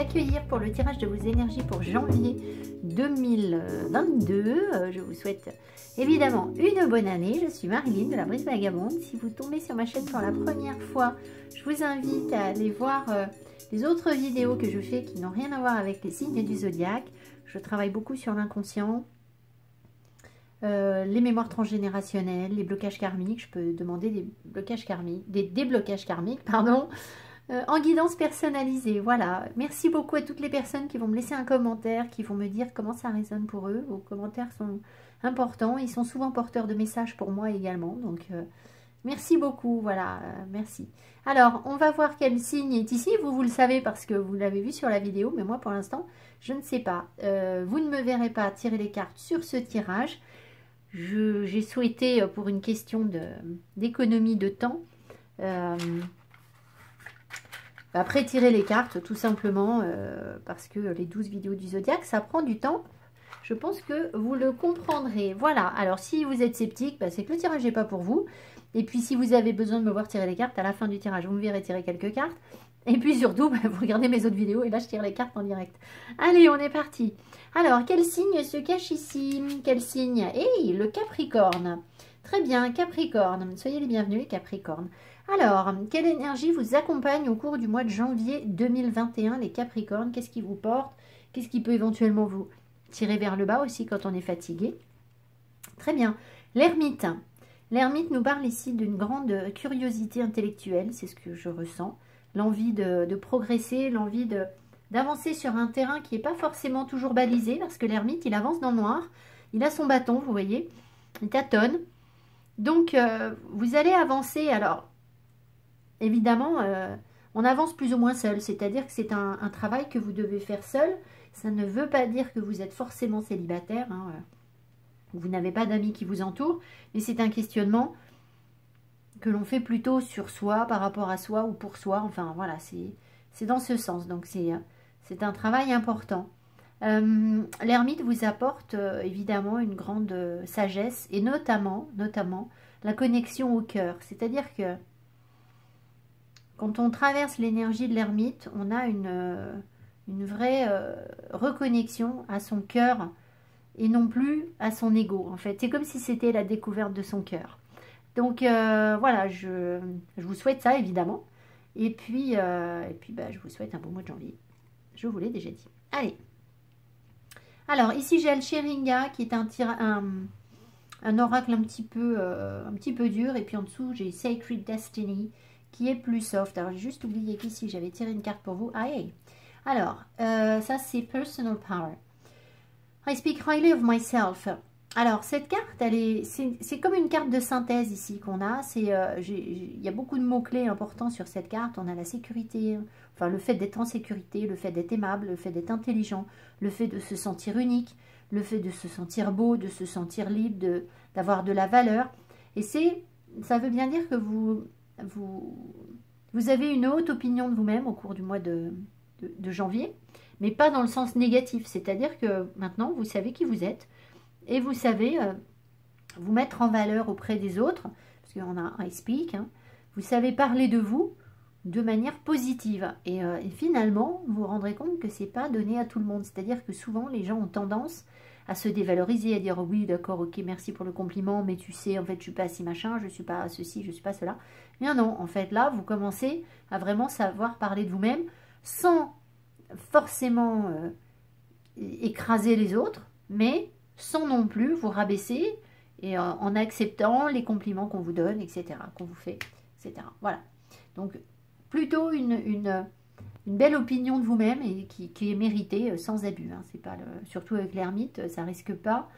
accueillir pour le tirage de vos énergies pour janvier 2022. Je vous souhaite évidemment une bonne année. Je suis Marilyn de la Brise Vagabonde. Si vous tombez sur ma chaîne pour la première fois, je vous invite à aller voir les autres vidéos que je fais qui n'ont rien à voir avec les signes du zodiaque. Je travaille beaucoup sur l'inconscient, les mémoires transgénérationnelles, les blocages karmiques. Je peux demander des blocages karmiques, des déblocages karmiques, pardon. En guidance personnalisée, voilà. Merci beaucoup à toutes les personnes qui vont me laisser un commentaire, qui vont me dire comment ça résonne pour eux. Vos commentaires sont importants. Ils sont souvent porteurs de messages pour moi également. Donc, merci beaucoup. Voilà, merci. Alors, on va voir quel signe est ici. Vous le savez parce que vous l'avez vu sur la vidéo. Mais moi, pour l'instant, je ne sais pas. Vous ne me verrez pas tirer les cartes sur ce tirage. J'ai souhaité, pour une question d'économie de temps, après tirer les cartes tout simplement parce que les 12 vidéos du zodiaque ça prend du temps. Je pense que vous le comprendrez. Voilà, alors si vous êtes sceptique, c'est que le tirage n'est pas pour vous. Et puis si vous avez besoin de me voir tirer les cartes, à la fin du tirage vous me verrez tirer quelques cartes. Et puis surtout vous regardez mes autres vidéos et là je tire les cartes en direct. Allez, on est parti. Alors quel signe se cache ici? Quel signe? Hey, le Capricorne. Très bien, Capricorne, soyez les bienvenus les Capricornes. Alors, quelle énergie vous accompagne au cours du mois de janvier 2021, les Capricornes? Qu'est-ce qui vous porte? Qu'est-ce qui peut éventuellement vous tirer vers le bas aussi quand on est fatigué? Très bien. L'ermite. L'ermite nous parle ici d'une grande curiosité intellectuelle, c'est ce que je ressens. L'envie de progresser, l'envie d'avancer sur un terrain qui n'est pas forcément toujours balisé, parce que l'ermite, il avance dans le noir. Il a son bâton, vous voyez, il tâtonne. Donc, vous allez avancer, alors... Évidemment, on avance plus ou moins seul, c'est-à-dire que c'est un travail que vous devez faire seul. Ça ne veut pas dire que vous êtes forcément célibataire, hein, vous n'avez pas d'amis qui vous entourent, mais c'est un questionnement que l'on fait plutôt sur soi, par rapport à soi ou pour soi. Enfin, voilà, c'est dans ce sens. Donc, c'est un travail important. L'ermite vous apporte évidemment une grande sagesse et notamment la connexion au cœur. C'est-à-dire que quand on traverse l'énergie de l'ermite, on a une vraie reconnexion à son cœur et non plus à son ego. En fait, c'est comme si c'était la découverte de son cœur. Donc voilà, je vous souhaite ça évidemment. Et puis je vous souhaite un bon mois de janvier. Je vous l'ai déjà dit. Allez. Alors ici j'ai Alcheringa qui est un oracle un petit peu dur. Et puis en dessous j'ai Sacred Destiny qui est plus soft. Alors, j'ai juste oublié qu'ici, j'avais tiré une carte pour vous. Ah, hey. Alors, ça, c'est Personal Power. I speak highly of myself. Alors, cette carte, c'est comme une carte de synthèse ici qu'on a. Il y a beaucoup de mots-clés importants sur cette carte. On a la sécurité, enfin, le fait d'être en sécurité, le fait d'être aimable, le fait d'être intelligent, le fait de se sentir unique, le fait de se sentir beau, de se sentir libre, d'avoir de la valeur. Et ça veut bien dire que vous avez une haute opinion de vous-même au cours du mois de janvier, mais pas dans le sens négatif. C'est-à-dire que maintenant, vous savez qui vous êtes et vous savez vous mettre en valeur auprès des autres, parce qu'on a I speak, hein. Vous savez parler de vous de manière positive. Et finalement, vous vous rendrez compte que c'est pas donné à tout le monde. C'est-à-dire que souvent, les gens ont tendance à se dévaloriser, à dire oui, d'accord, ok, merci pour le compliment, mais tu sais, en fait, je suis pas si machin, je suis pas ceci, je suis pas cela. Mais non, en fait, là, vous commencez à vraiment savoir parler de vous-même sans forcément écraser les autres, mais sans non plus vous rabaisser et en acceptant les compliments qu'on vous donne, etc., qu'on vous fait, etc. Voilà. Donc, plutôt une belle opinion de vous-même et qui est méritée sans abus. Hein. C'est pas surtout avec l'ermite, ça risque pas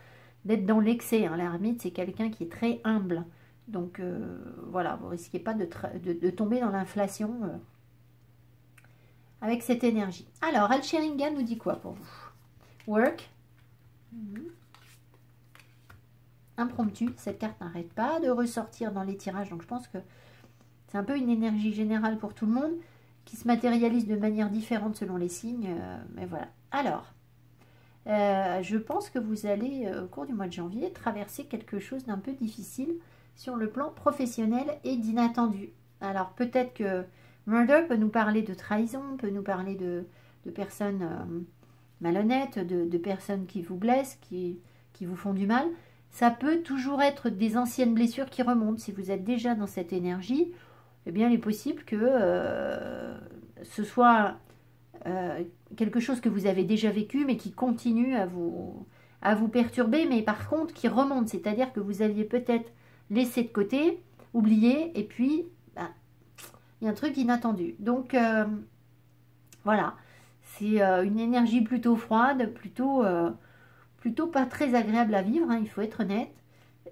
d'être dans l'excès. Hein. L'ermite, c'est quelqu'un qui est très humble. Donc, voilà, vous risquez pas de tomber dans l'inflation avec cette énergie. Alors, Alcheringa nous dit quoi pour vous? Work. Impromptu. Cette carte n'arrête pas de ressortir dans les tirages. Donc, je pense que c'est un peu une énergie générale pour tout le monde qui se matérialise de manière différente selon les signes. Mais voilà. Alors, je pense que vous allez, au cours du mois de janvier, traverser quelque chose d'un peu difficile sur le plan professionnel et d'inattendu. Alors, peut-être que Murder peut nous parler de trahison, peut nous parler de personnes malhonnêtes, de personnes qui vous blessent, qui vous font du mal. Ça peut toujours être des anciennes blessures qui remontent. Si vous êtes déjà dans cette énergie, eh bien, il est possible que ce soit quelque chose que vous avez déjà vécu, mais qui continue à vous perturber, mais par contre qui remonte. C'est-à-dire que vous aviez peut-être laissé de côté, oublié, et puis bah, il y a un truc inattendu. Donc, voilà. C'est une énergie plutôt froide, plutôt pas très agréable à vivre, hein, il faut être honnête.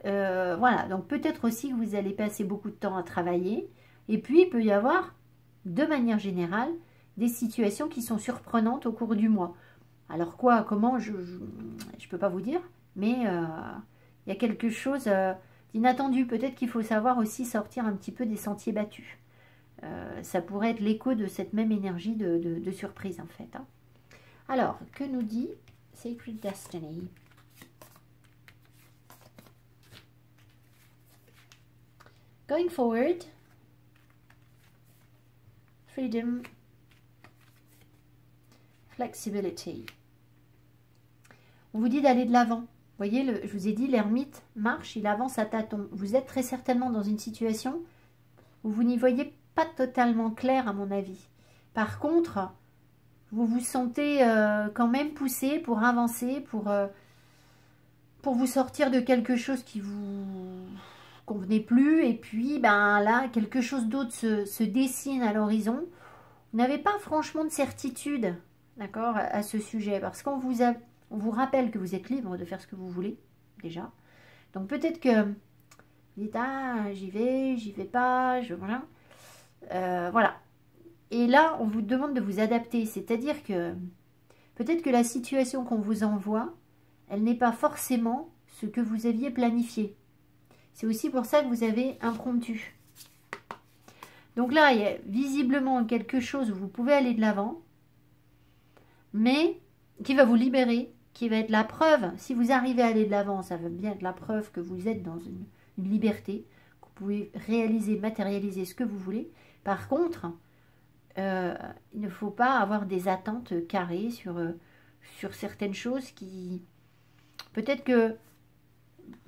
Voilà, donc peut-être aussi que vous allez passer beaucoup de temps à travailler. Et puis, il peut y avoir, de manière générale, des situations qui sont surprenantes au cours du mois. Alors quoi, comment, je peux pas vous dire, mais il y a quelque chose d'inattendu. Peut-être qu'il faut savoir aussi sortir un petit peu des sentiers battus. Ça pourrait être l'écho de cette même énergie de surprise, en fait. Hein. Alors, que nous dit Sacred Destiny? Going forward, freedom, flexibility. On vous dit d'aller de l'avant. Vous voyez, je vous ai dit, l'ermite marche, il avance à tâtons. Vous êtes très certainement dans une situation où vous n'y voyez pas totalement clair, à mon avis. Par contre, vous vous sentez quand même poussé pour avancer, pour vous sortir de quelque chose qui vous convenait plus. Et puis, ben là, quelque chose d'autre se dessine à l'horizon. Vous n'avez pas franchement de certitude, d'accord, à ce sujet. Parce qu'on vous rappelle que vous êtes libre de faire ce que vous voulez, déjà. Donc, peut-être que vous dites, ah, j'y vais pas, voilà. Et là, on vous demande de vous adapter. C'est-à-dire que peut-être que la situation qu'on vous envoie, elle n'est pas forcément ce que vous aviez planifié. C'est aussi pour ça que vous avez impromptu. Donc là, il y a visiblement quelque chose où vous pouvez aller de l'avant, mais qui va vous libérer, qui va être la preuve. Si vous arrivez à aller de l'avant, ça veut bien être la preuve que vous êtes dans une liberté, que vous pouvez réaliser, matérialiser ce que vous voulez. Par contre, il ne faut pas avoir des attentes carrées sur certaines choses qui... Peut-être que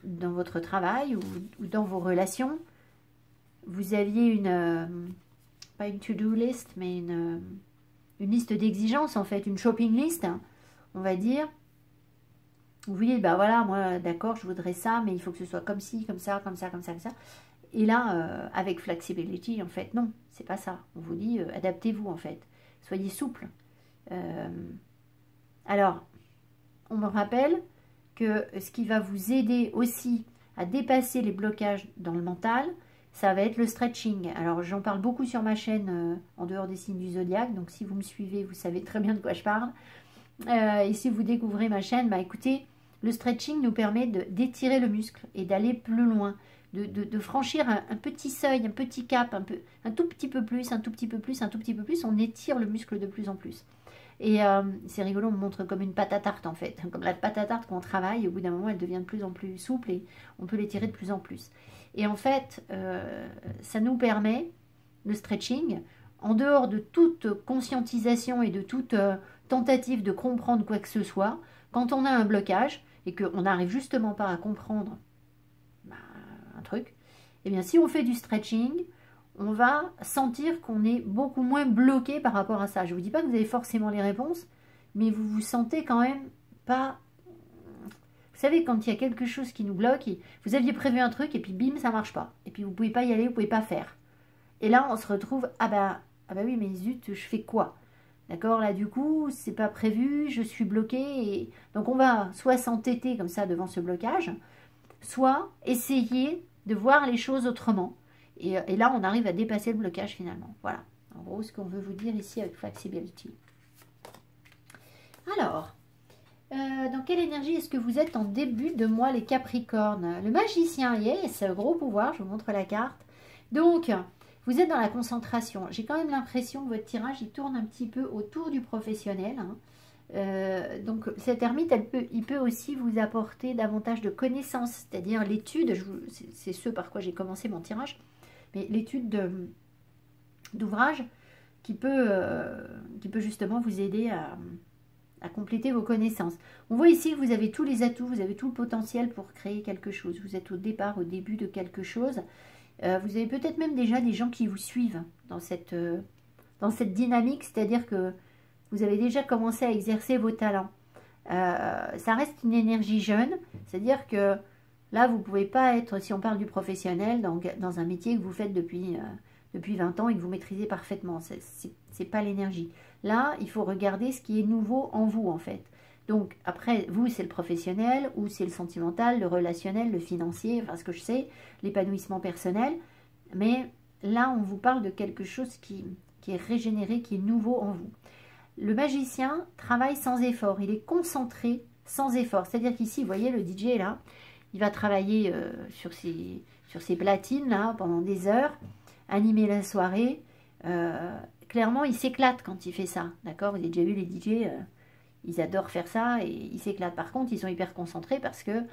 dans votre travail ou dans vos relations, vous aviez pas une to-do list, mais une liste d'exigences, en fait, une shopping list, hein, on va dire. Vous dites, bah voilà, moi, d'accord, je voudrais ça, mais il faut que ce soit comme ci, comme ça, comme ça, comme ça, comme ça. Et là, avec flexibility, en fait, non, c'est pas ça. On vous dit, adaptez-vous, en fait. Soyez souple. Alors, on me rappelle que ce qui va vous aider aussi à dépasser les blocages dans le mental, ça va être le stretching. Alors, j'en parle beaucoup sur ma chaîne en dehors des signes du zodiaque. Donc, si vous me suivez, vous savez très bien de quoi je parle. Et si vous découvrez ma chaîne, bah écoutez, le stretching nous permet d'étirer le muscle et d'aller plus loin. De franchir un petit seuil, un petit cap, un tout petit peu plus, un tout petit peu plus, un tout petit peu plus, on étire le muscle de plus en plus. Et c'est rigolo, on me montre comme une pâte à tarte en fait, comme la pâte à tarte qu'on travaille, au bout d'un moment elle devient de plus en plus souple et on peut l'étirer de plus en plus. Et en fait, ça nous permet, le stretching, en dehors de toute conscientisation et de toute tentative de comprendre quoi que ce soit, quand on a un blocage et qu'on n'arrive justement pas à comprendre un truc, eh bien si on fait du stretching, on va sentir qu'on est beaucoup moins bloqué par rapport à ça. Je ne vous dis pas que vous avez forcément les réponses, mais vous vous sentez quand même pas... Vous savez, quand il y a quelque chose qui nous bloque, vous aviez prévu un truc et puis bim, ça marche pas. Et puis vous ne pouvez pas y aller, vous ne pouvez pas faire. Et là, on se retrouve, ah bah oui, mais zut, je fais quoi? D'accord, là du coup, c'est pas prévu, je suis bloqué. Et... Donc on va soit s'entêter comme ça devant ce blocage, soit essayer de voir les choses autrement. Et là, on arrive à dépasser le blocage finalement. Voilà, en gros, ce qu'on veut vous dire ici avec flexibility. Alors, dans quelle énergie est-ce que vous êtes en début de mois, les Capricornes? Le magicien, yes, gros pouvoir, je vous montre la carte. Donc, vous êtes dans la concentration. J'ai quand même l'impression que votre tirage, il tourne un petit peu autour du professionnel. Hein. Donc cette ermite, il peut aussi vous apporter davantage de connaissances, c'est-à-dire l'étude, c'est ce par quoi j'ai commencé mon tirage, mais l'étude d'ouvrage, qui peut justement vous aider à compléter vos connaissances. On voit ici que vous avez tous les atouts, vous avez tout le potentiel pour créer quelque chose. Vous êtes au début de quelque chose. Vous avez peut-être même déjà des gens qui vous suivent dans cette dynamique, c'est-à-dire que vous avez déjà commencé à exercer vos talents. Ça reste une énergie jeune, c'est-à-dire que là, vous ne pouvez pas être, si on parle du professionnel, dans un métier que vous faites depuis 20 ans et que vous maîtrisez parfaitement. Ce n'est pas l'énergie. Là, il faut regarder ce qui est nouveau en vous, en fait. Donc, après, vous, c'est le professionnel, ou c'est le sentimental, le relationnel, le financier, enfin, ce que je sais, l'épanouissement personnel. Mais là, on vous parle de quelque chose qui est régénéré, qui est nouveau en vous. Le magicien travaille sans effort, il est concentré sans effort. C'est-à-dire qu'ici, vous voyez, le DJ, là, il va travailler sur ses platines, là, pendant des heures, animer la soirée. Clairement, il s'éclate quand il fait ça, d'accord? Vous avez déjà vu les DJ, ils adorent faire ça et ils s'éclatent. Par contre, ils sont hyper concentrés parce que,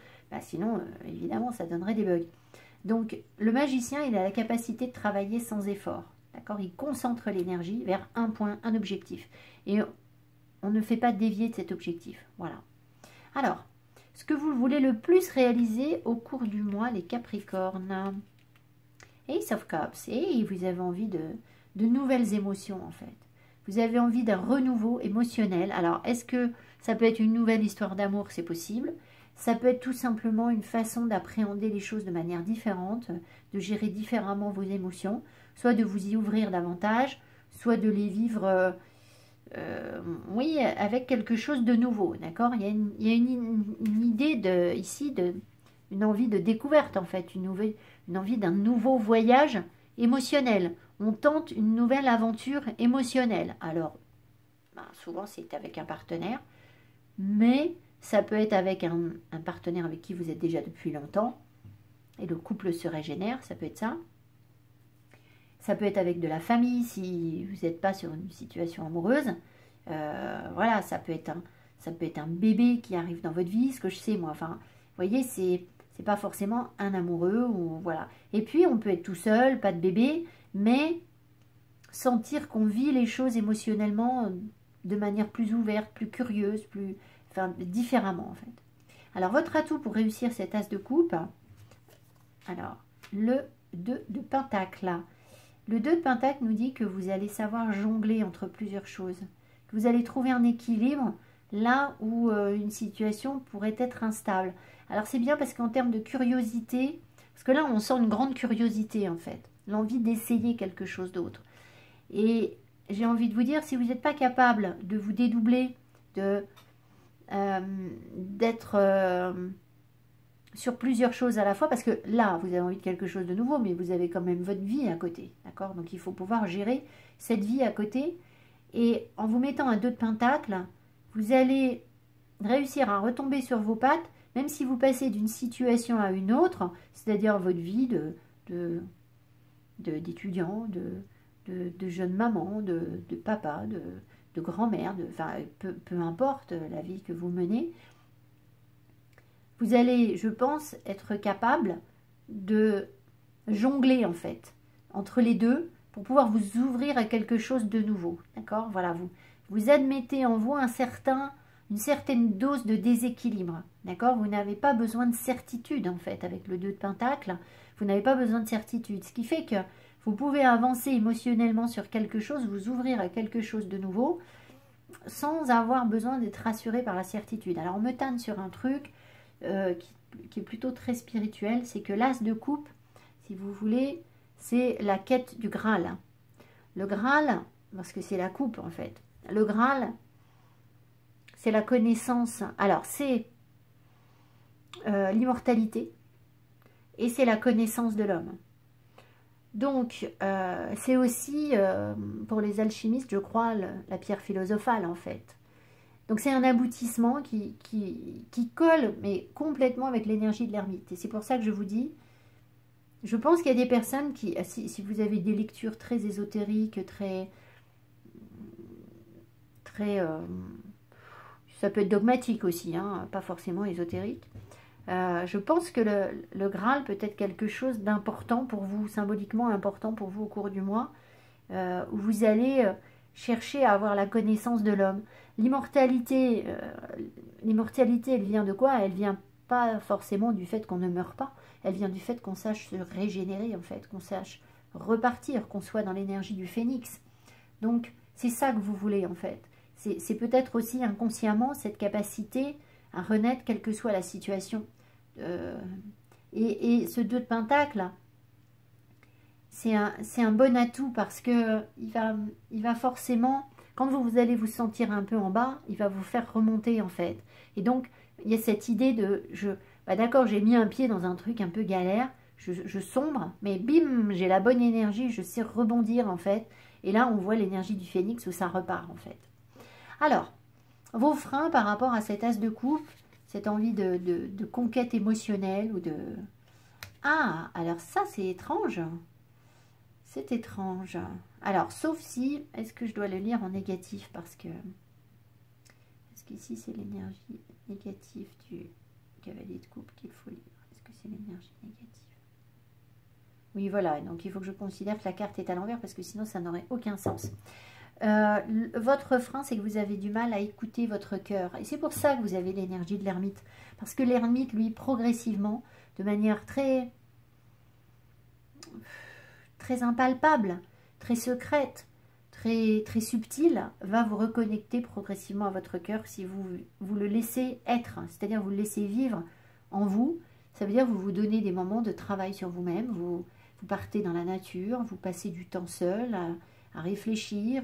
sinon, évidemment, ça donnerait des bugs. Donc, le magicien, il a la capacité de travailler sans effort, d'accord? Il concentre l'énergie vers un point, un objectif. Et on ne fait pas dévier de cet objectif, voilà. Alors, ce que vous voulez le plus réaliser au cours du mois, les Capricornes. Ace of Cups, et vous avez envie de nouvelles émotions en fait. Vous avez envie d'un renouveau émotionnel. Alors, est-ce que ça peut être une nouvelle histoire d'amour? C'est possible. Ça peut être tout simplement une façon d'appréhender les choses de manière différente, de gérer différemment vos émotions, soit de vous y ouvrir davantage, soit de les vivre, oui, avec quelque chose de nouveau, d'accord? Il y a une idée ici, une envie de découverte en fait, une envie d'un nouveau voyage émotionnel. On tente une nouvelle aventure émotionnelle. Alors, souvent c'est avec un partenaire, mais ça peut être avec un partenaire avec qui vous êtes déjà depuis longtemps, et le couple se régénère, ça peut être ça. Ça peut être avec de la famille, si vous n'êtes pas sur une situation amoureuse. Voilà, ça peut être un bébé qui arrive dans votre vie, ce que je sais moi. Enfin, vous voyez, c'est pas forcément un amoureux, ou voilà. Et puis, on peut être tout seul, pas de bébé, mais sentir qu'on vit les choses émotionnellement de manière plus ouverte, plus curieuse, différemment en fait. Alors, votre atout pour réussir cet as de coupe, alors, le 2 de pentacle. Le 2 de pentacle nous dit que vous allez savoir jongler entre plusieurs choses, que vous allez trouver un équilibre là où une situation pourrait être instable. Alors c'est bien parce qu'en termes de curiosité, parce que là on sent une grande curiosité en fait, l'envie d'essayer quelque chose d'autre. Et j'ai envie de vous dire, si vous n'êtes pas capable de vous dédoubler, d'être sur plusieurs choses à la fois, parce que là vous avez envie de quelque chose de nouveau, mais vous avez quand même votre vie à côté, d'accord? Donc il faut pouvoir gérer cette vie à côté, et en vous mettant un 2 de pentacle, vous allez réussir à retomber sur vos pattes, même si vous passez d'une situation à une autre, c'est-à-dire votre vie d'étudiant, de jeune maman, de papa, de grand-mère, enfin, peu importe la vie que vous menez, vous allez, je pense, être capable de jongler en fait entre les deux pour pouvoir vous ouvrir à quelque chose de nouveau, d'accord? Voilà, vous admettez en vous une certaine dose de déséquilibre, d'accord? Vous n'avez pas besoin de certitude en fait avec le 2 de pentacle, vous n'avez pas besoin de certitude, ce qui fait que vous pouvez avancer émotionnellement sur quelque chose, vous ouvrir à quelque chose de nouveau sans avoir besoin d'être rassuré par la certitude. Alors on me tanne sur un truc qui est plutôt très spirituel, c'est que l'as de coupe, si vous voulez, c'est la quête du Graal. Le Graal, parce que c'est la coupe en fait, le Graal, c'est la connaissance, alors c'est l'immortalité, et c'est la connaissance de l'homme. Donc, c'est aussi, pour les alchimistes, je crois, la pierre philosophale en fait. Donc c'est un aboutissement qui colle, mais complètement avec l'énergie de l'ermite. Et c'est pour ça que je vous dis, je pense qu'il y a des personnes qui, si vous avez des lectures très ésotériques, ça peut être dogmatique aussi, hein, pas forcément ésotérique. Je pense que le Graal peut être quelque chose d'important pour vous, symboliquement important pour vous au cours du mois. où vous allez chercher à avoir la connaissance de l'homme. L'immortalité, elle vient de quoi? Elle vient pas forcément du fait qu'on ne meurt pas, elle vient du fait qu'on sache se régénérer, en fait, qu'on sache repartir, qu'on soit dans l'énergie du phénix. Donc, c'est ça que vous voulez, en fait. C'est peut-être aussi inconsciemment cette capacité à renaître, quelle que soit la situation. Et ce 2 de Pentacle, c'est un bon atout parce que il va forcément, quand vous allez vous sentir un peu en bas, il va vous faire remonter, en fait. Et donc, il y a cette idée de, d'accord, j'ai mis un pied dans un truc un peu galère, je sombre, mais bim, j'ai la bonne énergie, je sais rebondir, en fait. Et là, on voit l'énergie du phénix où ça repart, en fait. Alors, vos freins par rapport à cet as de coupe, cette envie de conquête émotionnelle ou de... Ah, alors ça, c'est étrange. C'est étrange. Alors, sauf si... Est-ce que je dois le lire en négatif? Parce qu'ici, c'est l'énergie négative du cavalier de coupe qu'il faut lire. Est-ce que c'est l'énergie négative? Oui, voilà. Donc, il faut que je considère que la carte est à l'envers parce que sinon, ça n'aurait aucun sens. Votre frein, c'est que vous avez du mal à écouter votre cœur. Et c'est pour ça que vous avez l'énergie de l'ermite. Parce que l'ermite, lui, progressivement, de manière très impalpable, très secrète, très subtile, va vous reconnecter progressivement à votre cœur si vous le laissez être. C'est-à-dire vous le laissez vivre en vous. Ça veut dire que vous vous donnez des moments de travail sur vous-même. Vous partez dans la nature, vous passez du temps seul à réfléchir.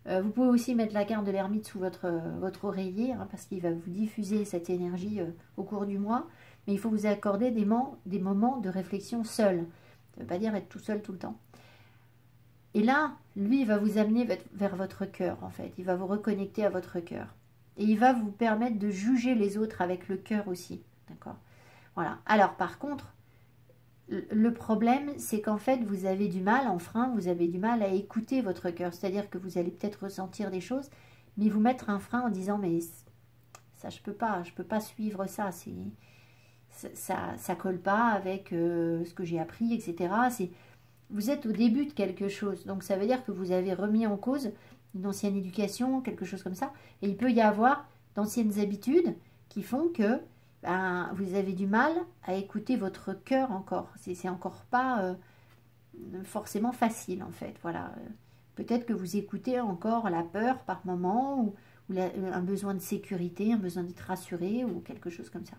Vous pouvez aussi mettre la carte de l'ermite sous votre oreiller, hein, parce qu'il va vous diffuser cette énergie au cours du mois. Mais il faut vous accorder des moments de réflexion seul. Ça ne veut pas dire être tout seul tout le temps. Et là, lui, il va vous amener vers votre cœur, en fait. Il va vous reconnecter à votre cœur. Et il va vous permettre de juger les autres avec le cœur aussi. D'accord? Voilà. Alors, par contre, le problème, c'est qu'en fait, vous avez du mal, en frein, vous avez du mal à écouter votre cœur. C'est-à-dire que vous allez peut-être ressentir des choses, mais vous mettre un frein en disant, mais ça, je peux pas suivre ça. Ça colle pas avec ce que j'ai appris, etc. Vous êtes au début de quelque chose. Donc, ça veut dire que vous avez remis en cause une ancienne éducation, quelque chose comme ça. Et il peut y avoir d'anciennes habitudes qui font que vous avez du mal à écouter votre cœur encore. C'est encore pas forcément facile, en fait. Voilà. Peut-être que vous écoutez encore la peur par moment, ou un besoin de sécurité, un besoin d'être rassuré, ou quelque chose comme ça.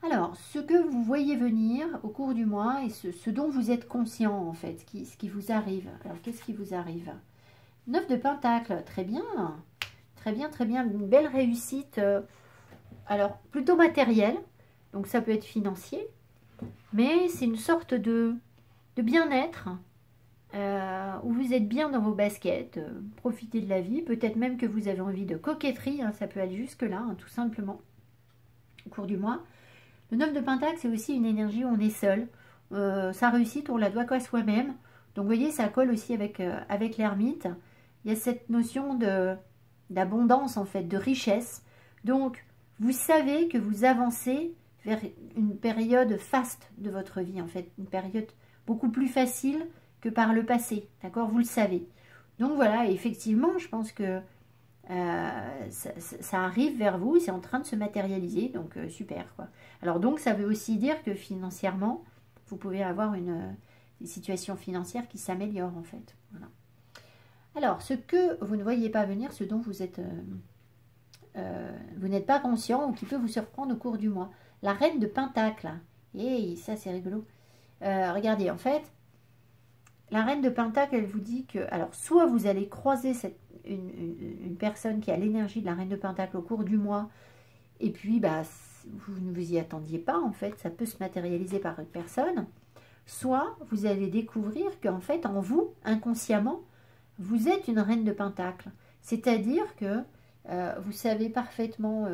Alors, ce que vous voyez venir au cours du mois, et ce dont vous êtes conscient, en fait, ce qui vous arrive. Alors, qu'est-ce qui vous arrive? 9 de Pentacle, très bien. Très bien, très bien. Une belle réussite... alors, plutôt matériel, donc ça peut être financier, mais c'est une sorte de bien-être, où vous êtes bien dans vos baskets, profitez de la vie, peut-être même que vous avez envie de coquetterie, hein, ça peut aller jusque-là, hein, tout simplement, au cours du mois. Le 9 de Pentacle, c'est aussi une énergie où on est seul, sa réussite, on la doit qu'à soi-même, donc vous voyez, ça colle aussi avec l'ermite. Il y a cette notion d'abondance, en fait, de richesse, donc vous savez que vous avancez vers une période faste de votre vie, en fait. Une période beaucoup plus facile que par le passé. D'accord? Vous le savez. Donc voilà, effectivement, je pense que ça arrive vers vous. C'est en train de se matérialiser. Donc super, quoi. Alors donc, ça veut aussi dire que financièrement, vous pouvez avoir une situation financière qui s'améliore, en fait. Voilà. Alors, ce que vous ne voyez pas venir, ce dont vous êtes... vous n'êtes pas conscient ou qui peut vous surprendre au cours du mois. La reine de Pentacle. Et ça, c'est rigolo. Regardez, en fait, la reine de Pentacle, elle vous dit que... Alors, soit vous allez croiser une personne qui a l'énergie de la reine de Pentacle au cours du mois, et puis, vous ne vous y attendiez pas, en fait, ça peut se matérialiser par une personne. Soit vous allez découvrir qu'en fait, en vous, inconsciemment, vous êtes une reine de Pentacle. C'est-à-dire que vous savez parfaitement,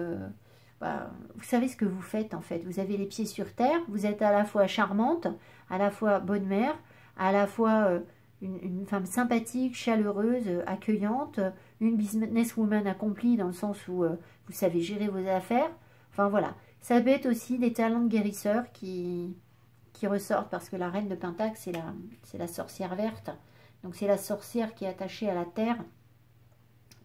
vous savez ce que vous faites, en fait. Vous avez les pieds sur terre, vous êtes à la fois charmante, à la fois bonne mère, à la fois une femme sympathique, chaleureuse, accueillante, une businesswoman accomplie dans le sens où vous savez gérer vos affaires. Enfin voilà, ça peut être aussi des talents de guérisseur qui qui ressortent parce que la reine de Pentacle, c'est la sorcière verte. Donc c'est la sorcière qui est attachée à la terre,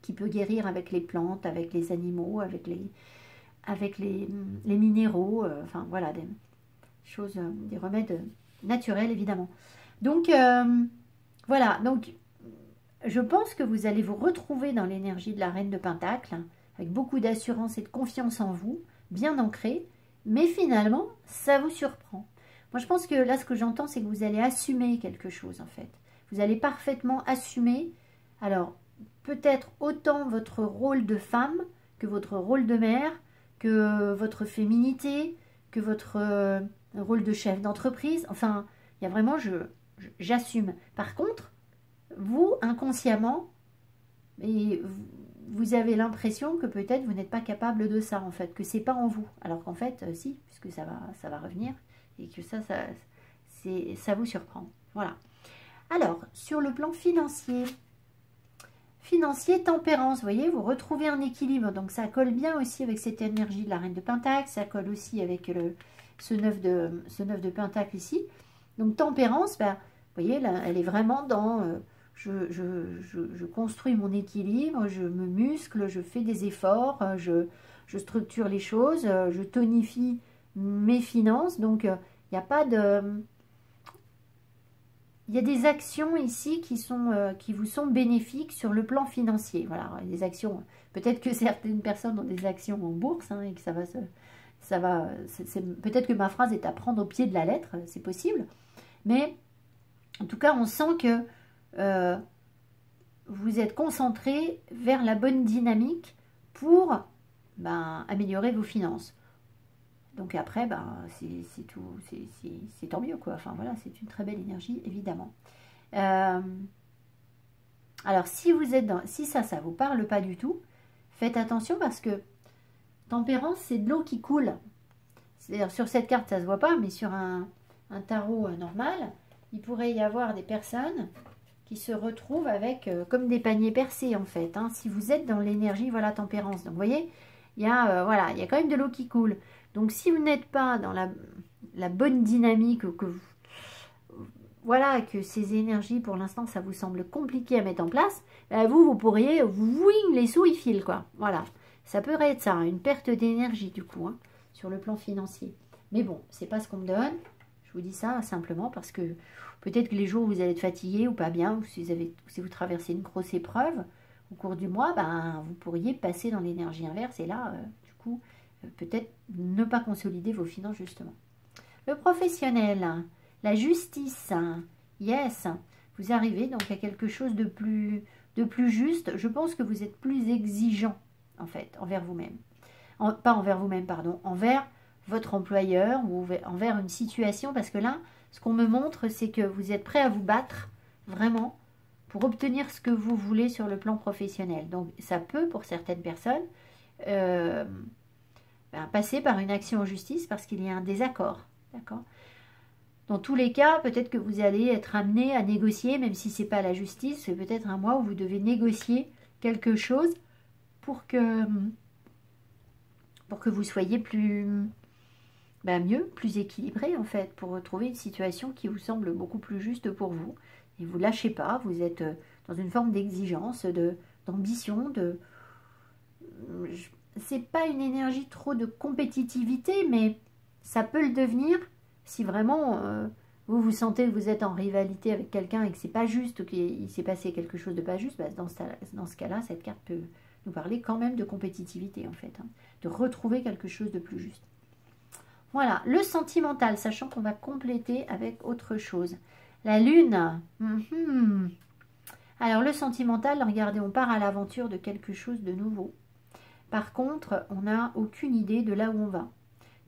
qui peut guérir avec les plantes, avec les animaux, avec les minéraux, enfin voilà, des choses, des remèdes naturels évidemment. Donc voilà, donc je pense que vous allez vous retrouver dans l'énergie de la reine de Pentacle, avec beaucoup d'assurance et de confiance en vous, bien ancré, mais finalement, ça vous surprend. Moi, je pense que là, ce que j'entends, c'est que vous allez assumer quelque chose, en fait. Vous allez parfaitement assumer, alors, peut-être autant votre rôle de femme, que votre rôle de mère, que votre féminité, que votre rôle de chef d'entreprise. Enfin, il y a vraiment, j'assume. Par contre, vous, inconsciemment, et vous avez l'impression que peut-être vous n'êtes pas capable de ça, en fait, que c'est pas en vous. Alors qu'en fait, si, puisque ça va revenir, et que ça vous surprend. Voilà. Alors, sur le plan financier, tempérance, vous voyez, vous retrouvez un équilibre, donc ça colle bien aussi avec cette énergie de la reine de Pentacle, ça colle aussi avec ce 9 de Pentacle ici. Donc tempérance, ben, vous voyez, là, elle est vraiment dans... je construis mon équilibre, je me muscle, je fais des efforts, je structure les choses, je tonifie mes finances. Donc, il n'y a pas de... Il y a des actions ici qui vous sont bénéfiques sur le plan financier. Voilà, des actions... Peut-être que certaines personnes ont des actions en bourse, hein, et que ça va peut-être que ma phrase est à prendre au pied de la lettre, c'est possible. Mais, en tout cas, on sent que... vous êtes concentré vers la bonne dynamique pour améliorer vos finances. Donc après, c'est tout, c'est tant mieux, quoi. Enfin voilà, c'est une très belle énergie, évidemment. Alors si vous êtes si ça vous parle pas du tout, faites attention parce que tempérance, c'est de l'eau qui coule. C'est-à-dire sur cette carte, ça se voit pas, mais sur un tarot normal, il pourrait y avoir des personnes qui se retrouvent avec comme des paniers percés en fait, hein, si vous êtes dans l'énergie, voilà, tempérance. Donc vous voyez, il y a voilà, il y a quand même de l'eau qui coule. Donc si vous n'êtes pas dans la bonne dynamique, ou que voilà, que ces énergies pour l'instant ça vous semble compliqué à mettre en place, vous pourriez, wing, les sous ils filent, quoi. Voilà, ça peut être ça, une perte d'énergie du coup, hein, sur le plan financier. Mais bon, c'est pas ce qu'on me donne. Je vous dis ça simplement parce que peut-être que les jours où vous allez être fatigué ou pas bien, ou si vous traversez une grosse épreuve au cours du mois, vous pourriez passer dans l'énergie inverse et là, du coup, peut-être ne pas consolider vos finances justement. Le professionnel, la justice, yes, vous arrivez donc à quelque chose de plus juste. Je pense que vous êtes plus exigeant en fait envers vous-même. Pas envers vous-même, pardon, envers votre employeur ou envers une situation, parce que là, ce qu'on me montre, c'est que vous êtes prêt à vous battre, vraiment, pour obtenir ce que vous voulez sur le plan professionnel. Donc, ça peut, pour certaines personnes, passer par une action en justice parce qu'il y a un désaccord. D'accord ? Dans tous les cas, peut-être que vous allez être amené à négocier, même si ce n'est pas la justice, c'est peut-être un mois où vous devez négocier quelque chose pour que vous soyez mieux, plus équilibré en fait, pour retrouver une situation qui vous semble beaucoup plus juste pour vous. Et vous ne lâchez pas, vous êtes dans une forme d'exigence, d'ambition, c'est pas une énergie trop de compétitivité, mais ça peut le devenir si vraiment vous vous sentez que vous êtes en rivalité avec quelqu'un et que c'est pas juste, qu'il s'est passé quelque chose de pas juste. Dans ce cas-là, cette carte peut nous parler quand même de compétitivité en fait, hein, de retrouver quelque chose de plus juste. Voilà, le sentimental, sachant qu'on va compléter avec autre chose. La lune. Alors, le sentimental, regardez, on part à l'aventure de quelque chose de nouveau. Par contre, on n'a aucune idée de là où on va.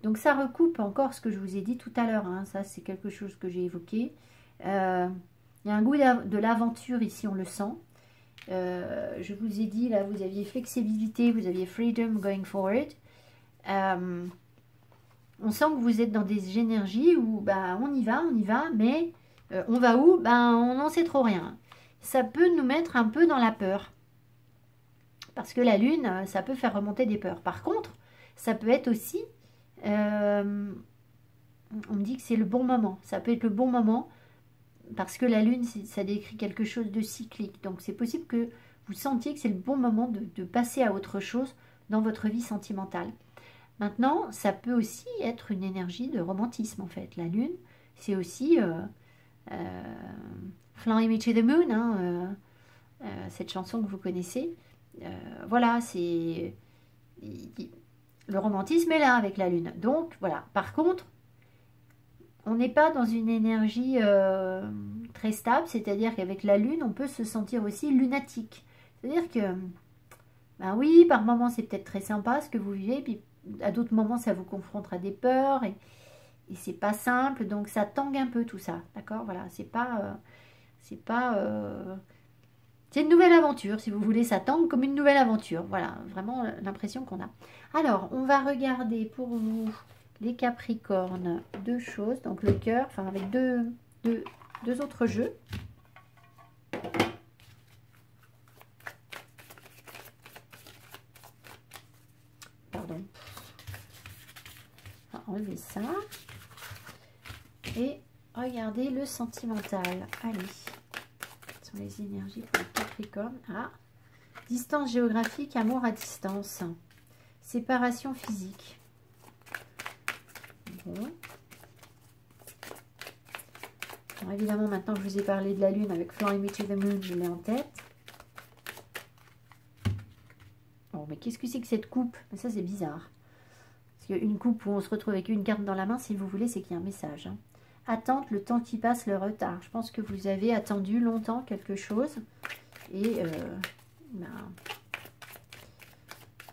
Donc, ça recoupe encore ce que je vous ai dit tout à l'heure. Hein. Ça, c'est quelque chose que j'ai évoqué. Il y a un goût de l'aventure ici, on le sent. Je vous ai dit, là, vous aviez flexibilité, vous aviez freedom going forward. On sent que vous êtes dans des énergies où on y va, mais on va où? On n'en sait trop rien. Ça peut nous mettre un peu dans la peur. Parce que la lune, ça peut faire remonter des peurs. Par contre, ça peut être aussi on me dit que c'est le bon moment. Ça peut être le bon moment parce que la lune, ça décrit quelque chose de cyclique. Donc c'est possible que vous sentiez que c'est le bon moment de passer à autre chose dans votre vie sentimentale. Maintenant, ça peut aussi être une énergie de romantisme en fait. La lune, c'est aussi Flying Me to the Moon, hein, cette chanson que vous connaissez. Voilà, c'est... Le romantisme est là avec la lune. Donc, voilà. Par contre, on n'est pas dans une énergie très stable, c'est-à-dire qu'avec la lune, on peut se sentir aussi lunatique. C'est-à-dire que, ben oui, par moments, c'est peut-être très sympa ce que vous vivez, puis à d'autres moments, ça vous confrontera des peurs, et c'est pas simple, donc ça tangue un peu tout ça, d'accord? Voilà, c'est pas... c'est une nouvelle aventure, si vous voulez, ça tangue comme une nouvelle aventure. Voilà, vraiment l'impression qu'on a. Alors, on va regarder pour vous, les Capricornes, deux choses. Donc le cœur, enfin avec deux autres jeux. Pardon. On va enlever ça. Et regardez le sentimental. Allez. Les énergies pour le Capricorne. Ah, distance géographique, amour à distance, séparation physique. Bon. Alors, évidemment, maintenant que je vous ai parlé de la lune avec Flying Me to the Moon, je l'ai en tête. Bon, mais qu'est-ce que c'est que cette coupe? Ça, c'est bizarre. Parce qu'une coupe où on se retrouve avec une carte dans la main, si vous voulez, c'est qu'il y a un message. Hein. Attente, le temps qui passe, le retard. Je pense que vous avez attendu longtemps quelque chose. Et ben,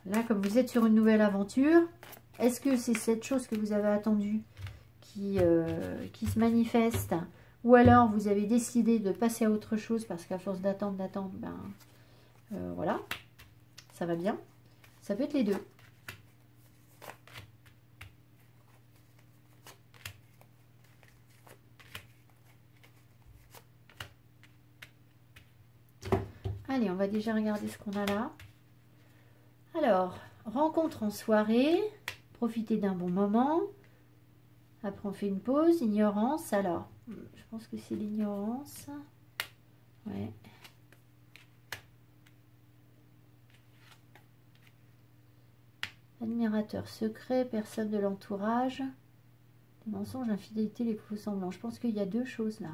là, comme vous êtes sur une nouvelle aventure, est-ce que c'est cette chose que vous avez attendue qui se manifeste? Ou alors vous avez décidé de passer à autre chose parce qu'à force d'attendre, ben voilà, ça va bien. Ça peut être les deux. Allez, on va déjà regarder ce qu'on a là. Alors, rencontre en soirée, profiter d'un bon moment. Après, on fait une pause. Ignorance, alors, je pense que c'est l'ignorance. Ouais. Admirateur secret, personne de l'entourage. Les mensonges, l'infidélité, les faux semblants. Je pense qu'il y a deux choses là.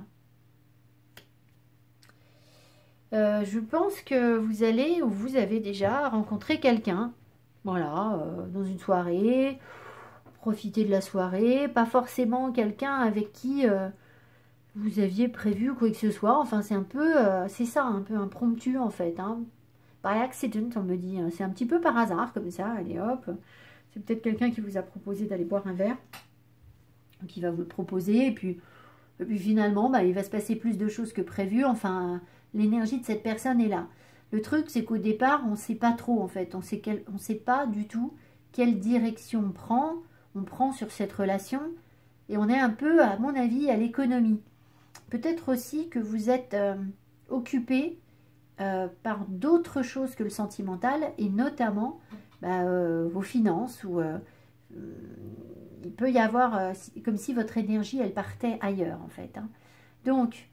Je pense que vous allez ou vous avez déjà rencontré quelqu'un, voilà, dans une soirée, profiter de la soirée, pas forcément quelqu'un avec qui vous aviez prévu quoi que ce soit, enfin c'est un peu, c'est ça, un peu impromptu en fait, hein. By accident on me dit, hein. C'est un petit peu par hasard comme ça, allez hop, c'est peut-être quelqu'un qui vous a proposé d'aller boire un verre, qui va vous le proposer, et puis finalement, bah, il va se passer plus de choses que prévu, enfin... L'énergie de cette personne est là. Le truc, c'est qu'au départ, on ne sait pas trop, en fait. On ne sait pas du tout quelle direction on prend sur cette relation. Et on est un peu, à mon avis, à l'économie. Peut-être aussi que vous êtes occupé par d'autres choses que le sentimental, et notamment vos finances, ou il peut y avoir, comme si votre énergie, elle partait ailleurs, en fait. Hein. Donc...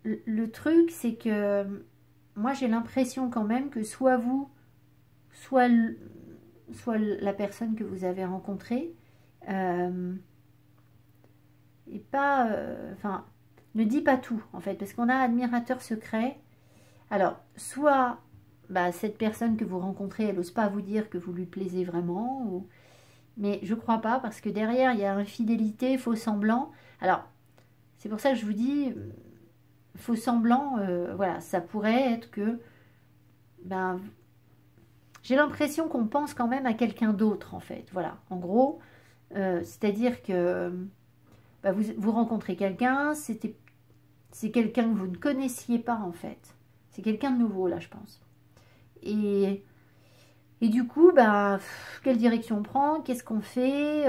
le truc, c'est que moi, j'ai l'impression quand même que soit vous, soit la personne que vous avez rencontrée, et pas... Enfin, ne dit pas tout, en fait, parce qu'on a admirateur secret. Alors, soit cette personne que vous rencontrez, elle n'ose pas vous dire que vous lui plaisez vraiment, mais je crois pas, parce que derrière, il y a infidélité, faux semblant. Alors, c'est pour ça que je vous dis... Faux semblant, voilà, ça pourrait être que j'ai l'impression qu'on pense quand même à quelqu'un d'autre en fait, voilà, en gros, c'est-à-dire que vous rencontrez quelqu'un, c'est quelqu'un que vous ne connaissiez pas en fait, c'est quelqu'un de nouveau là je pense, et du coup, quelle direction on prend, qu'est-ce qu'on fait,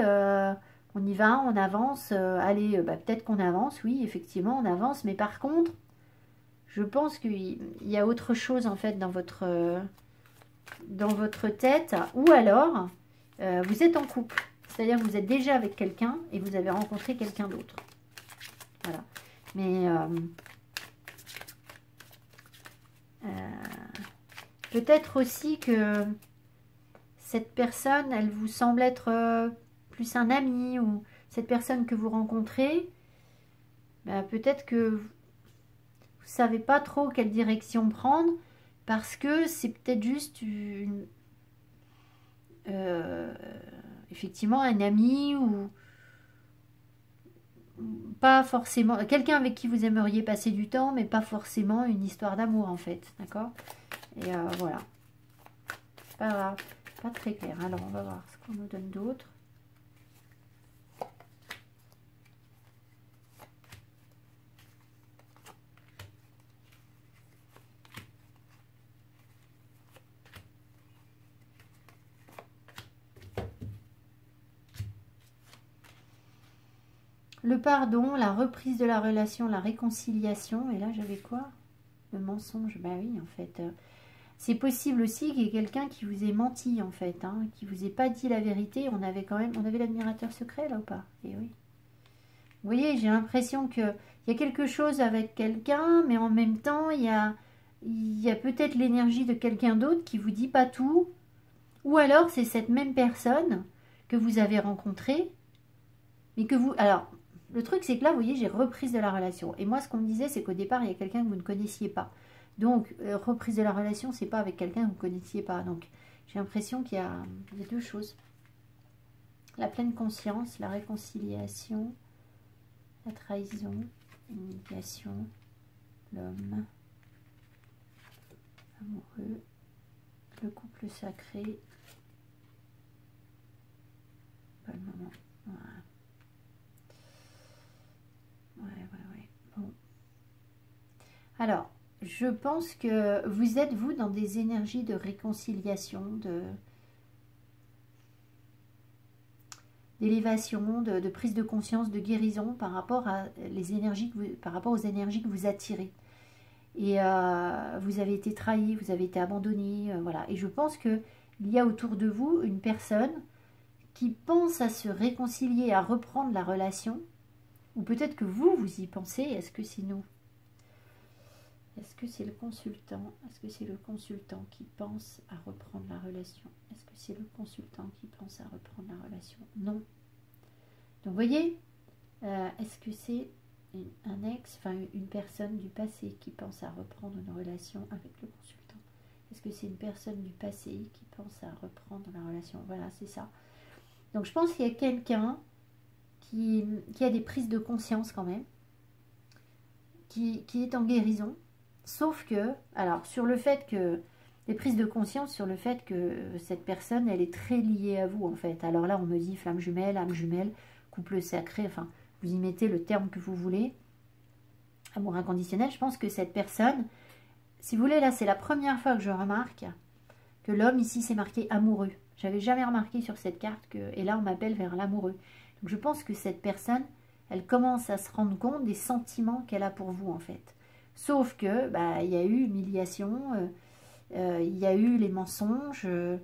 on y va, on avance, allez, peut-être qu'on avance, oui, effectivement, on avance, mais par contre, je pense qu'il y a autre chose, en fait, dans votre tête, ou alors, vous êtes en couple. C'est-à-dire que vous êtes déjà avec quelqu'un et vous avez rencontré quelqu'un d'autre. Voilà. Mais peut-être aussi que cette personne, elle vous semble être plus un ami, ou cette personne que vous rencontrez, bah, peut-être que vous ne savez pas trop quelle direction prendre, parce que c'est peut-être juste effectivement un ami, ou pas forcément quelqu'un avec qui vous aimeriez passer du temps, mais pas forcément une histoire d'amour en fait, d'accord? Et voilà, pas très clair. Alors on va voir ce qu'on nous donne d'autre. Le pardon, la reprise de la relation, la réconciliation. Et là, j'avais quoi? Le mensonge. Bah oui, en fait. C'est possible aussi qu'il y ait quelqu'un qui vous ait menti, en fait. Hein, qui vous ait pas dit la vérité. On avait l'admirateur secret, là, ou pas? Et oui. Vous voyez, j'ai l'impression qu'il y a quelque chose avec quelqu'un, mais en même temps, il y a peut-être l'énergie de quelqu'un d'autre qui vous dit pas tout. Ou alors, c'est cette même personne que vous avez rencontrée, mais que vous... Alors... Le truc, c'est que là, vous voyez, j'ai reprise de la relation. Et moi, ce qu'on me disait, c'est qu'au départ, il y a quelqu'un que vous ne connaissiez pas. Donc, reprise de la relation, c'est pas avec quelqu'un que vous ne connaissiez pas. Donc, j'ai l'impression qu'il y a deux choses. La pleine conscience, la réconciliation, la trahison, l'humiliation, l'homme amoureux, le couple sacré. Pas le moment. Voilà. Ouais. Bon. Alors, je pense que vous êtes, vous, dans des énergies de réconciliation, d'élévation, de prise de conscience, de guérison par rapport à par rapport aux énergies que vous attirez. Et vous avez été trahi, vous avez été abandonné, voilà. Et je pense qu'il y a autour de vous une personne qui pense à se réconcilier, à reprendre la relation. Ou peut-être que vous y pensez. Est-ce que c'est nous? Est-ce que c'est le consultant? Est-ce que c'est le consultant qui pense à reprendre la relation? Est-ce que c'est le consultant qui pense à reprendre la relation? Non. Donc, vous voyez, est-ce que c'est un ex, enfin une personne du passé qui pense à reprendre une relation avec le consultant? Est-ce que c'est une personne du passé qui pense à reprendre la relation? Voilà, c'est ça. Donc, je pense qu'il y a quelqu'un qui a des prises de conscience quand même, qui est en guérison, sauf que, alors, sur le fait que, des prises de conscience sur le fait que cette personne, elle est très liée à vous, en fait. Alors là, on me dit flamme jumelle, âme jumelle, couple sacré, enfin, vous y mettez le terme que vous voulez, amour inconditionnel. Je pense que cette personne, si vous voulez, là, c'est la première fois que je remarque que l'homme, ici, c'est marqué amoureux. J'avais jamais remarqué sur cette carte que, et là, on m'appelle vers l'amoureux. Donc, je pense que cette personne, elle commence à se rendre compte des sentiments qu'elle a pour vous, en fait. Sauf que, bah, il y a eu humiliation, il y a eu les mensonges, il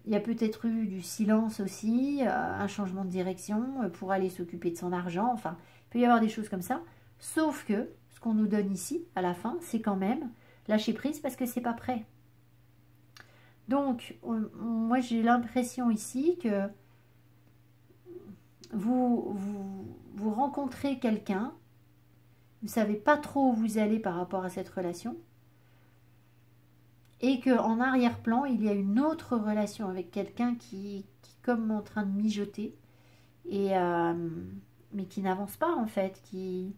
y a peut-être eu du silence aussi, un changement de direction pour aller s'occuper de son argent. Enfin, il peut y avoir des choses comme ça. Sauf que, ce qu'on nous donne ici, à la fin, c'est quand même lâcher prise parce que c'est pas prêt. Donc, moi, j'ai l'impression ici que vous rencontrez quelqu'un, vous ne savez pas trop où vous allez par rapport à cette relation, et qu'en arrière-plan, il y a une autre relation avec quelqu'un qui est comme en train de mijoter, mais qui n'avance pas en fait, qui,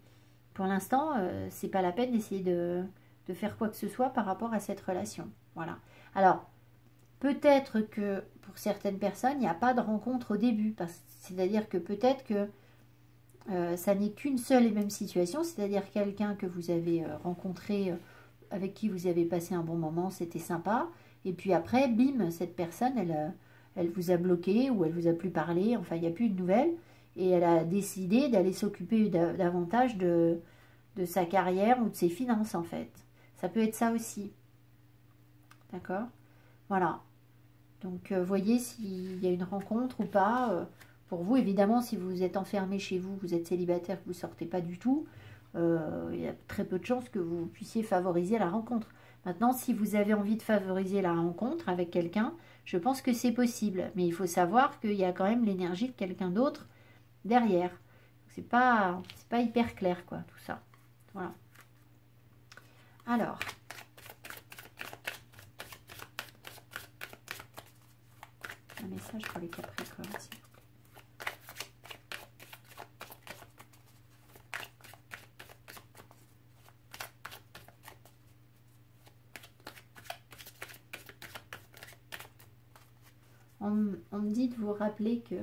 pour l'instant, c'est pas la peine d'essayer de faire quoi que ce soit par rapport à cette relation. Voilà. Alors, peut-être que pour certaines personnes, il n'y a pas de rencontre au début, c'est-à-dire que peut-être que ça n'est qu'une seule et même situation, c'est-à-dire quelqu'un que vous avez rencontré, avec qui vous avez passé un bon moment, c'était sympa, et puis après, bim, cette personne, elle vous a bloqué, ou elle vous a plus parlé, enfin, il n'y a plus de nouvelles, et elle a décidé d'aller s'occuper davantage de sa carrière ou de ses finances, en fait. Ça peut être ça aussi. D'accord? Voilà. Donc, voyez s'il y a une rencontre ou pas. Pour vous, évidemment, si vous êtes enfermé chez vous, vous êtes célibataire, que vous ne sortez pas du tout, il y a très peu de chances que vous puissiez favoriser la rencontre. Maintenant, si vous avez envie de favoriser la rencontre avec quelqu'un, je pense que c'est possible. Mais il faut savoir qu'il y a quand même l'énergie de quelqu'un d'autre derrière. C'est pas hyper clair, quoi, tout ça. Voilà. Alors, un message pour les Capricornes, s'il vous plaît. On me dit de vous rappeler que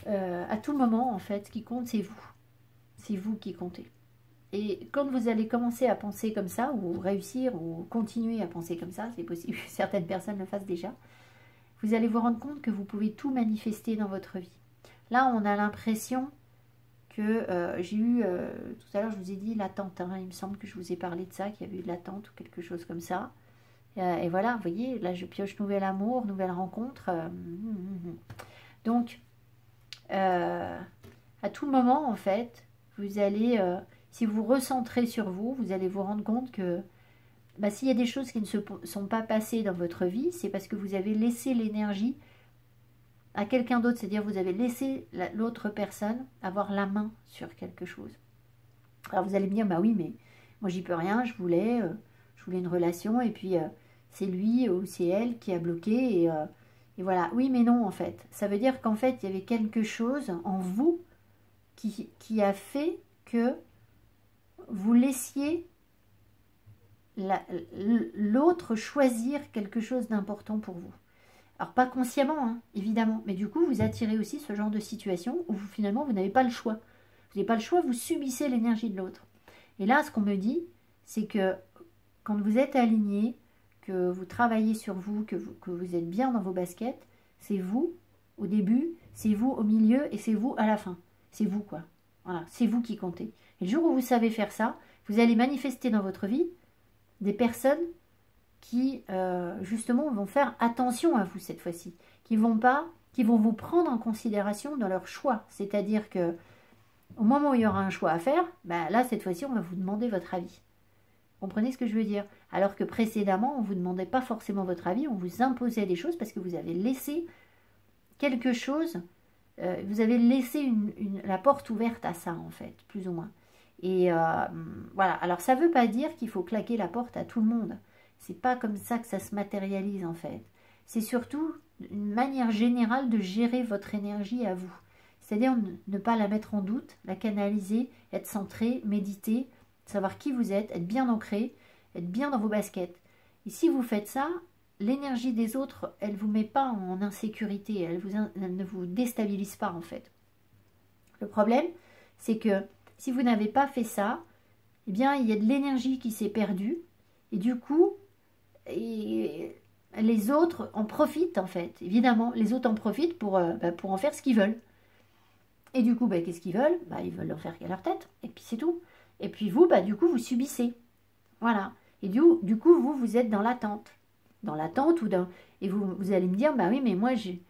à tout moment, en fait, ce qui compte, c'est vous. C'est vous qui comptez. Et quand vous allez commencer à penser comme ça, ou réussir, ou continuer à penser comme ça, c'est possible que certaines personnes le fassent déjà, vous allez vous rendre compte que vous pouvez tout manifester dans votre vie. Là, on a l'impression que j'ai eu, tout à l'heure, je vous ai dit l'attente, hein, il me semble que je vous ai parlé de ça, qu'il y avait eu de l'attente ou quelque chose comme ça. Et voilà, vous voyez, là, je pioche nouvel amour, nouvelle rencontre. Donc, à tout moment, en fait, vous allez, si vous recentrez sur vous, vous allez vous rendre compte que bah, s'il y a des choses qui ne se sont pas passées dans votre vie, c'est parce que vous avez laissé l'énergie à quelqu'un d'autre, c'est-à-dire vous avez laissé l'autre personne avoir la main sur quelque chose. Alors vous allez me dire, bah oui, mais moi j'y peux rien, je voulais une relation, et puis c'est lui ou c'est elle qui a bloqué, et voilà. Oui, mais non, en fait. Ça veut dire qu'en fait, il y avait quelque chose en vous qui a fait que vous laissiez l'autre choisir quelque chose d'important pour vous. Alors, pas consciemment, hein, évidemment, mais du coup, vous attirez aussi ce genre de situation où finalement, vous n'avez pas le choix. Vous n'avez pas le choix, vous subissez l'énergie de l'autre. Et là, ce qu'on me dit, c'est que quand vous êtes aligné, que vous travaillez sur vous, que vous êtes bien dans vos baskets, c'est vous au début, c'est vous au milieu et c'est vous à la fin. C'est vous, quoi. Voilà, c'est vous qui comptez. Et le jour où vous savez faire ça, vous allez manifester dans votre vie des personnes qui, justement, vont faire attention à vous cette fois-ci, qui vont vous prendre en considération dans leur choix. C'est-à-dire que au moment où il y aura un choix à faire, bah là, cette fois-ci, on va vous demander votre avis. Comprenez ce que je veux dire? Alors que précédemment, on ne vous demandait pas forcément votre avis, on vous imposait des choses parce que vous avez laissé quelque chose, vous avez laissé la porte ouverte à ça, en fait, plus ou moins. Et voilà, alors ça ne veut pas dire qu'il faut claquer la porte à tout le monde. C'est pas comme ça que ça se matérialise, en fait. C'est surtout une manière générale de gérer votre énergie à vous. C'est-à-dire ne pas la mettre en doute, la canaliser, être centré, méditer, savoir qui vous êtes, être bien ancré, être bien dans vos baskets. Et si vous faites ça, l'énergie des autres, elle ne vous met pas en insécurité, elle ne vous déstabilise pas, en fait. Le problème, c'est que si vous n'avez pas fait ça, eh bien, il y a de l'énergie qui s'est perdue, et du coup, les autres en profitent, en fait. Évidemment, les autres en profitent pour en faire ce qu'ils veulent. Et du coup, qu'est-ce qu'ils veulent? Ils veulent en faire qu'à leur tête, et puis c'est tout. Et puis vous, du coup, vous subissez. Voilà. Et du coup, vous êtes dans l'attente. Dans l'attente, et vous allez me dire, oui, mais moi, j'ai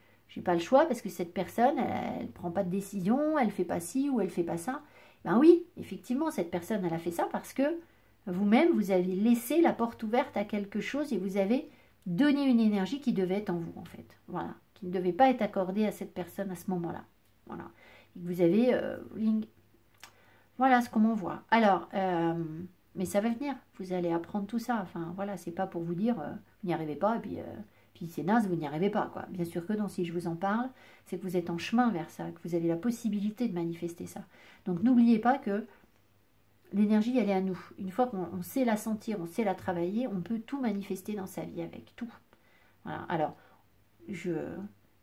pas le choix, parce que cette personne, elle ne prend pas de décision, elle fait pas ci, ou elle fait pas ça. Oui, effectivement, cette personne, elle a fait ça parce que vous-même, vous avez laissé la porte ouverte à quelque chose, et vous avez donné une énergie qui devait être en vous, en fait. Voilà. Qui ne devait pas être accordée à cette personne à ce moment-là. Voilà. Et que vous avez... voilà ce qu'on voit. Alors, mais ça va venir. Vous allez apprendre tout ça. Enfin, voilà, c'est pas pour vous dire, vous n'y arrivez pas, et puis c'est naze, vous n'y arrivez pas, quoi. Bien sûr que non, si je vous en parle, c'est que vous êtes en chemin vers ça, que vous avez la possibilité de manifester ça. Donc, n'oubliez pas que l'énergie, elle est à nous. Une fois qu'on sait la sentir, on sait la travailler, on peut tout manifester dans sa vie avec, tout. Voilà. Alors,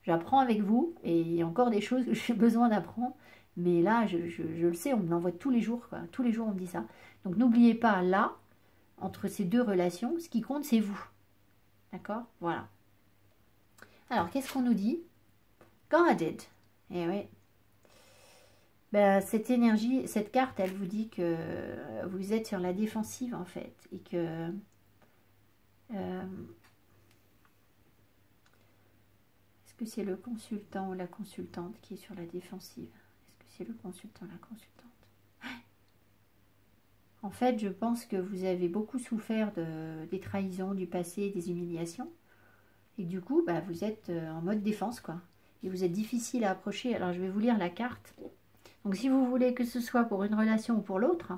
j'apprends avec vous, et il y a encore des choses que j'ai besoin d'apprendre. Mais là, je le sais, on me l'envoie tous les jours, quoi. Tous les jours, on me dit ça. Donc, n'oubliez pas, là, entre ces deux relations, ce qui compte, c'est vous. D'accord? Voilà. Alors, qu'est-ce qu'on nous dit? Guarded. Eh oui. Cette énergie, cette carte, elle vous dit que vous êtes sur la défensive, en fait. Et que Est-ce que c'est le consultant ou la consultante qui est sur la défensive? Est-ce que c'est le consultant ou la consultante? En fait, je pense que vous avez beaucoup souffert des trahisons du passé, des humiliations. Et du coup, bah, vous êtes en mode défense, quoi. Et vous êtes difficile à approcher. Alors, je vais vous lire la carte. Donc, si vous voulez que ce soit pour une relation ou pour l'autre,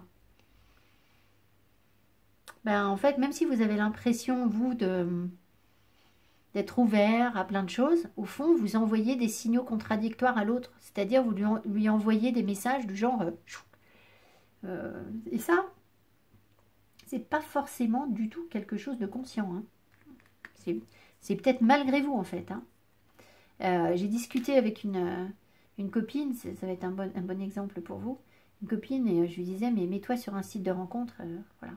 ben, en fait, même si vous avez l'impression, vous, d'être ouvert à plein de choses, au fond, vous envoyez des signaux contradictoires à l'autre. C'est-à-dire, vous lui envoyez des messages du genre... et ça, c'est pas forcément du tout quelque chose de conscient. Hein. C'est peut-être malgré vous, en fait. Hein. J'ai discuté avec une copine, ça va être un bon exemple pour vous, une copine, et je lui disais, mais mets-toi sur un site de rencontre, voilà.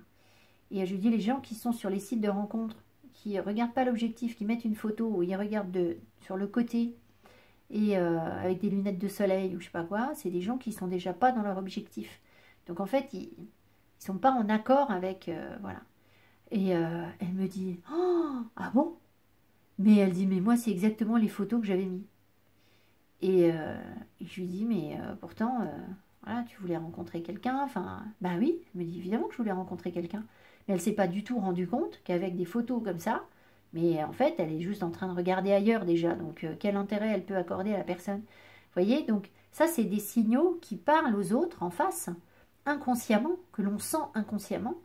Et je lui dis, les gens qui sont sur les sites de rencontre, qui ne regardent pas l'objectif, qui mettent une photo où ils regardent sur le côté, et avec des lunettes de soleil ou je sais pas quoi, c'est des gens qui sont déjà pas dans leur objectif. Donc en fait, ils sont pas en accord avec, voilà. Et elle me dit, oh, ah bon? Mais elle dit, mais moi, c'est exactement les photos que j'avais mis. Et je lui dis, mais pourtant, voilà, tu voulais rencontrer quelqu'un. Enfin, bah oui, elle me dit, évidemment que je voulais rencontrer quelqu'un. Mais elle s'est pas du tout rendue compte qu'avec des photos comme ça, mais en fait, elle est juste en train de regarder ailleurs déjà. Donc, quel intérêt elle peut accorder à la personne? Vous voyez, donc ça, c'est des signaux qui parlent aux autres en face, inconsciemment, que l'on sent inconsciemment.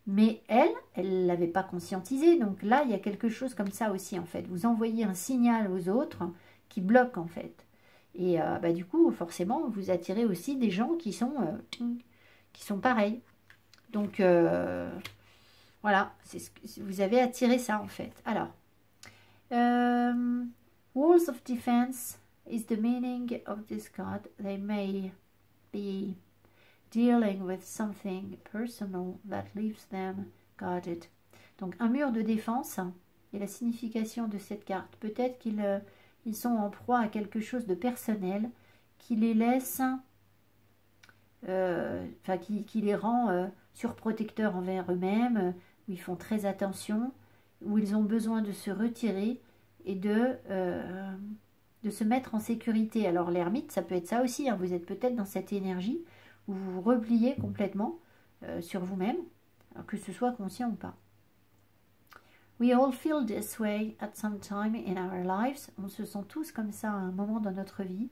Mais elle ne l'avait pas conscientisé. Donc là, il y a quelque chose comme ça aussi, en fait. Vous envoyez un signal aux autres qui bloque, en fait. Et bah, du coup, forcément, vous attirez aussi des gens qui sont pareils. Donc, voilà, vous avez attiré ça, en fait. Alors, Walls of Defense is the meaning of this card. They may be dealing with something personal that leaves them guarded. Donc un mur de défense et la signification de cette carte. Peut-être qu'ils sont en proie à quelque chose de personnel qui les laisse, enfin qui les rend surprotecteurs envers eux-mêmes, où ils font très attention, où ils ont besoin de se retirer et de se mettre en sécurité. Alors l'ermite, ça peut être ça aussi, hein. Vous êtes peut-être dans cette énergie où vous vous repliez complètement sur vous-même, que ce soit conscient ou pas. We all feel this way at some time in our lives. On se sent tous comme ça à un moment dans notre vie.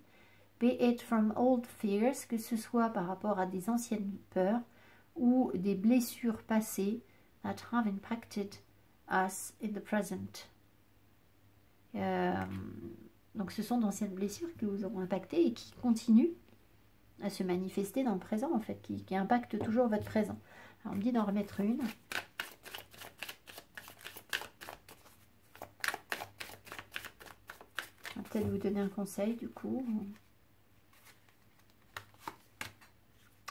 Be it from old fears, que ce soit par rapport à des anciennes peurs ou des blessures passées that have impacted us in the present. Donc ce sont d'anciennes blessures qui vous ont impacté et qui continuent à se manifester dans le présent, en fait, qui impacte toujours votre présent. Alors, on me dit d'en remettre une. Je vais peut-être vous donner un conseil, du coup.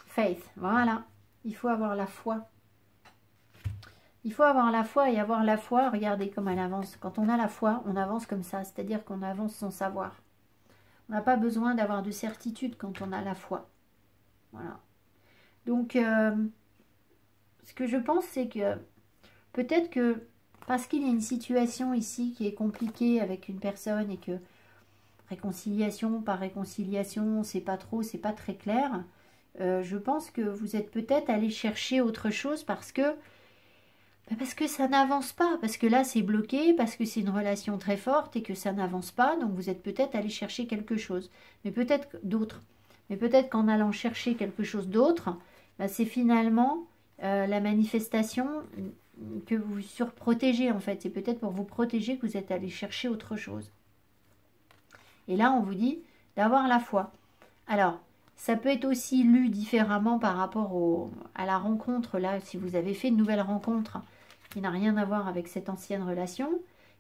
Faith, voilà. Il faut avoir la foi. Il faut avoir la foi, et avoir la foi, regardez comme elle avance. Quand on a la foi, on avance comme ça, c'est-à-dire qu'on avance sans savoir. On n'a pas besoin d'avoir de certitude quand on a la foi. Voilà. Donc, ce que je pense, c'est que peut-être que parce qu'il y a une situation ici qui est compliquée avec une personne et que réconciliation par réconciliation, c'est pas trop, c'est pas très clair, je pense que vous êtes peut-être allé chercher autre chose parce que ça n'avance pas, parce que là c'est bloqué, parce que c'est une relation très forte et que ça n'avance pas, donc vous êtes peut-être allé chercher quelque chose, mais peut-être d'autres. Mais peut-être qu'en allant chercher quelque chose d'autre, bah, c'est finalement la manifestation que vous surprotégez en fait. C'est peut-être pour vous protéger que vous êtes allé chercher autre chose. Et là, on vous dit d'avoir la foi. Alors, ça peut être aussi lu différemment par rapport à la rencontre. Là, si vous avez fait une nouvelle rencontre qui n'a rien à voir avec cette ancienne relation,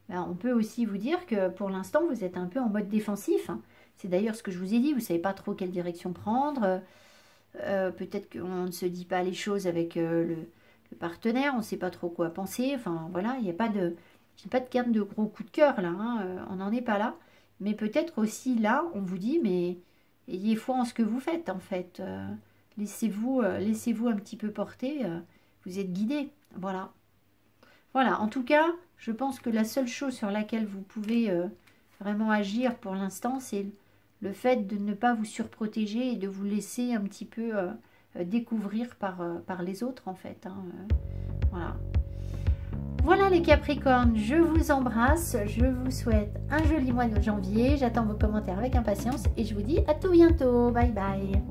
ben, on peut aussi vous dire que pour l'instant, vous êtes un peu en mode défensif. C'est d'ailleurs ce que je vous ai dit, vous ne savez pas trop quelle direction prendre. Peut-être qu'on ne se dit pas les choses avec le partenaire, on ne sait pas trop quoi penser. Enfin, voilà, il n'y a pas de carte de gros coup de cœur, là. Hein, on n'en est pas là. Mais peut-être aussi, là, on vous dit, mais ayez foi en ce que vous faites, en fait. Laissez-vous un petit peu porter. Vous êtes guidé. Voilà. Voilà, en tout cas, je pense que la seule chose sur laquelle vous pouvez vraiment agir pour l'instant, c'est le fait de ne pas vous surprotéger et de vous laisser un petit peu découvrir par les autres en fait. Hein. Voilà. Voilà les Capricornes, je vous embrasse, je vous souhaite un joli mois de janvier, j'attends vos commentaires avec impatience et je vous dis à tout bientôt, bye bye.